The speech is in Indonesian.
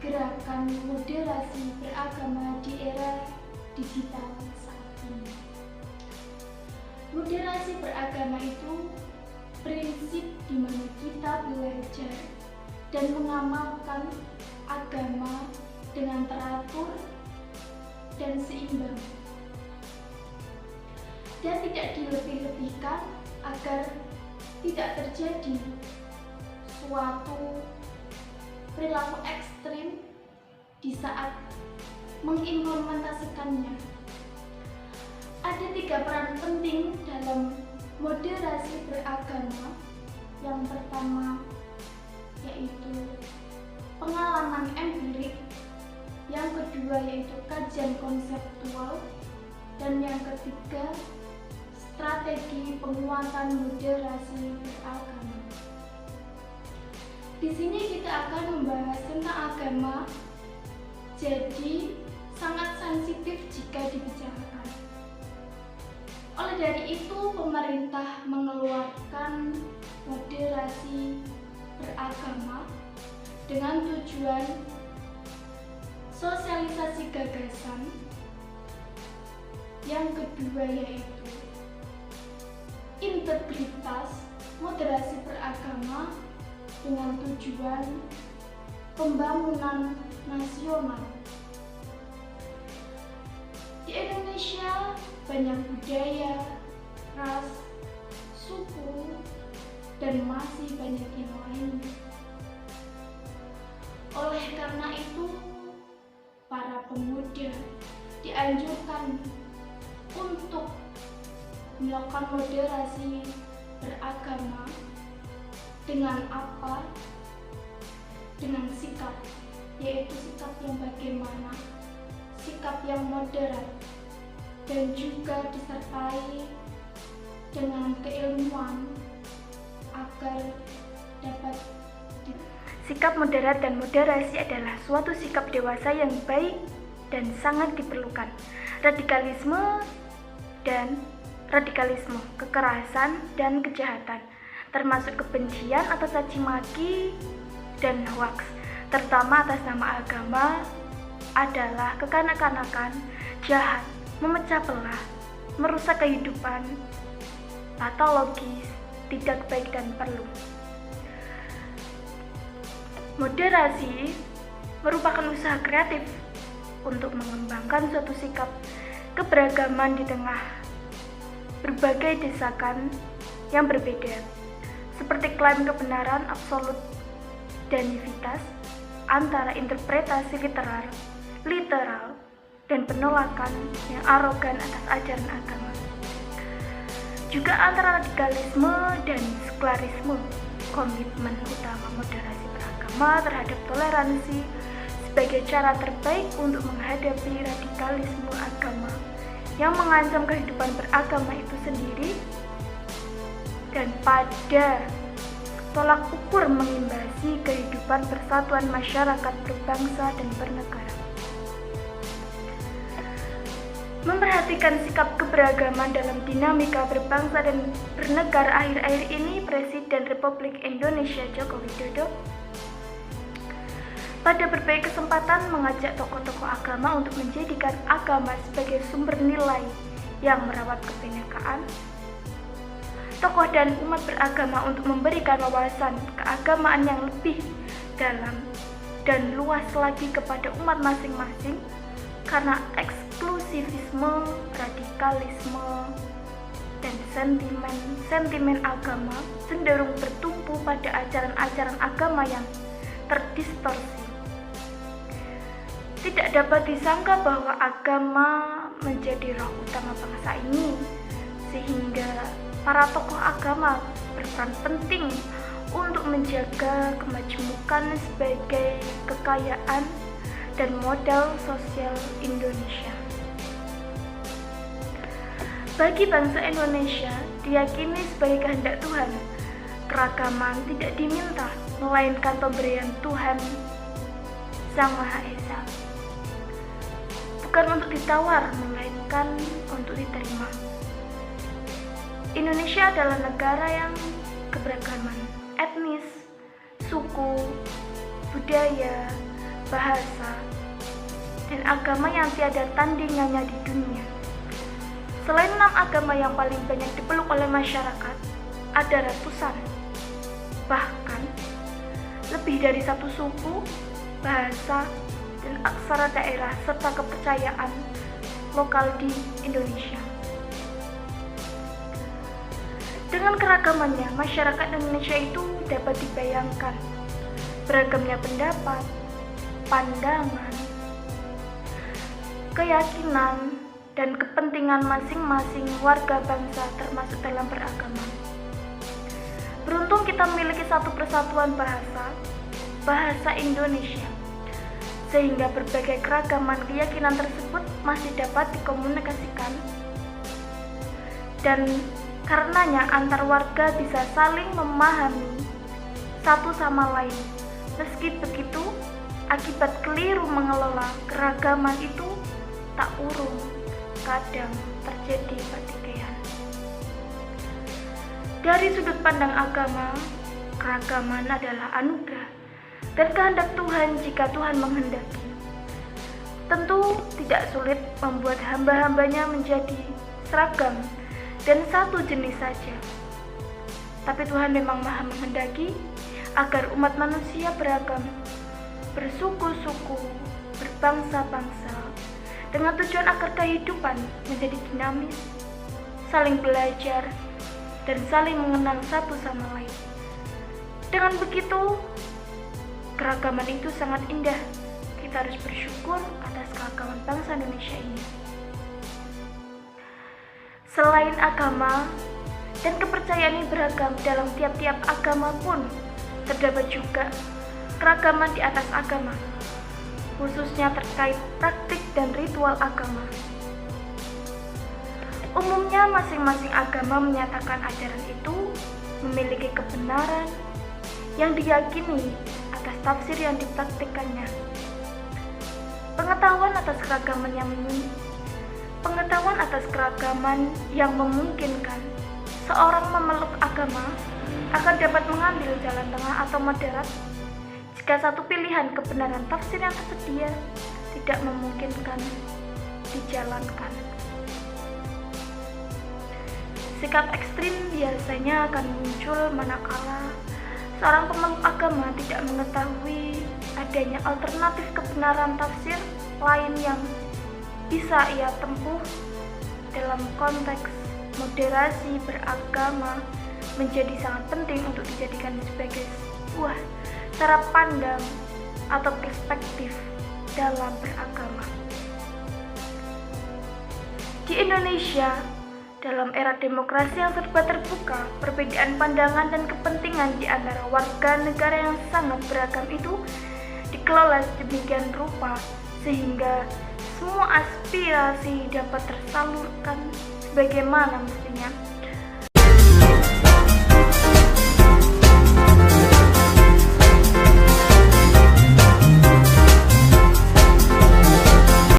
gerakan moderasi beragama di era digital saat ini. Moderasi beragama itu prinsip di mana kita belajar dan mengamalkan agama dengan teratur dan seimbang, dan tidak dilebih-lebihkan agar tidak terjadi suatu perilaku ekstrim di saat mengimplementasikannya. Ada 3 peran penting dalam moderasi beragama. Yang pertama yaitu pengalaman empirik, yang kedua yaitu kajian konseptual, dan yang ketiga strategi penguatan moderasi beragama. Di sini kita akan membahas tentang agama, jadi sangat sensitif jika dibicarakan. Oleh dari itu, pemerintah mengeluarkan moderasi beragama dengan tujuan sosialisasi gagasan. Yang kedua yaitu integritas moderasi beragama dengan tujuan pembangunan nasional. Di Indonesia banyak budaya, ras, suku, dan masih banyak yang lainnya. Oleh karena itu, para pemuda dianjurkan untuk melakukan moderasi beragama. Dengan apa? Dengan sikap, yaitu sikap yang bagaimana? Sikap yang moderat, dan juga disertai dengan keilmuan agar dapat sikap moderat dan moderasi adalah suatu sikap dewasa yang baik dan sangat diperlukan. Radikalisme, kekerasan, dan kejahatan, termasuk kebencian atau caci maki dan hoaks, terutama atas nama agama, adalah kekanak-kanakan, jahat, memecah belah, merusak kehidupan, patologis, tidak baik dan perlu. Moderasi merupakan usaha kreatif untuk mengembangkan suatu sikap keberagaman di tengah berbagai desakan yang berbeda, seperti klaim kebenaran absolut dan naivitas antara interpretasi literal, dan penolakan yang arogan atas ajaran agama. Juga antara radikalisme dan sekularisme, komitmen utama moderasi beragama terhadap toleransi sebagai cara terbaik untuk menghadapi radikalisme agama yang mengancam kehidupan beragama itu sendiri, dan pada tolak ukur mengimbasi kehidupan persatuan masyarakat berbangsa dan bernegara. Memperhatikan sikap keberagaman dalam dinamika berbangsa dan bernegara akhir-akhir ini, Presiden Republik Indonesia Joko Widodo pada berbagai kesempatan mengajak tokoh-tokoh agama untuk menjadikan agama sebagai sumber nilai yang merawat kebinekaan, tokoh dan umat beragama untuk memberikan wawasan keagamaan yang lebih dalam dan luas lagi kepada umat masing-masing, karena eksklusivisme, radikalisme, dan sentimen agama cenderung bertumpu pada ajaran-ajaran agama yang terdistorsi. Tidak dapat disangka bahwa agama menjadi roh utama bangsa ini, sehingga para tokoh agama berperan penting untuk menjaga kemajemukan sebagai kekayaan dan modal sosial Indonesia. Bagi bangsa Indonesia, diyakini sebagai kehendak Tuhan, keragaman tidak diminta, melainkan pemberian Tuhan Sang Maha Esa. Bukan untuk ditawar, melainkan untuk diterima. Indonesia adalah negara yang keberagaman etnis, suku, budaya, bahasa, dan agama yang tiada tandingannya di dunia. Selain 6 agama yang paling banyak dipeluk oleh masyarakat, ada ratusan, bahkan lebih dari satu suku, bahasa, dan aksara daerah serta kepercayaan lokal di Indonesia. Dengan keragamannya, masyarakat Indonesia itu dapat dibayangkan beragamnya pendapat, pandangan, keyakinan, dan kepentingan masing-masing warga bangsa termasuk dalam beragama. Beruntung kita memiliki satu persatuan bahasa Indonesia, sehingga berbagai keragaman keyakinan tersebut masih dapat dikomunikasikan, dan karenanya antar warga bisa saling memahami satu sama lain. Meski begitu, akibat keliru mengelola keragaman itu tak urung kadang terjadi pertikaian. Dari sudut pandang agama, keragaman adalah anugerah dan kehendak Tuhan jika Tuhan menghendaki. Tentu tidak sulit membuat hamba-hambanya menjadi seragam dan satu jenis saja. Tapi Tuhan memang maha menghendaki agar umat manusia beragam, bersuku-suku, berbangsa-bangsa, dengan tujuan agar kehidupan menjadi dinamis, saling belajar, dan saling mengenal satu sama lain. Dengan begitu, keragaman itu sangat indah. Kita harus bersyukur atas keragaman bangsa Indonesia ini. Selain agama dan kepercayaan yang beragam dalam tiap-tiap agama pun, terdapat juga keragaman di atas agama, khususnya terkait praktik dan ritual agama. Umumnya masing-masing agama menyatakan ajaran itu memiliki kebenaran yang diyakini atas tafsir yang dipraktikkannya. Pengetahuan atas keragaman yang memungkinkan seorang memeluk agama akan dapat mengambil jalan tengah atau moderat jika satu pilihan kebenaran tafsir yang tersedia tidak memungkinkan dijalankan. Sikap ekstrim biasanya akan muncul manakala seorang pemeluk agama tidak mengetahui adanya alternatif kebenaran tafsir lain yang bisa ia tempuh. Dalam konteks moderasi beragama menjadi sangat penting untuk dijadikan sebagai sebuah cara pandang atau perspektif dalam beragama. Di Indonesia, dalam era demokrasi yang serba terbuka, perbedaan pandangan dan kepentingan di antara warga negara yang sangat beragam itu dikelola sedemikian rupa sehingga semua aspirasi dapat tersalurkan sebagaimana mestinya.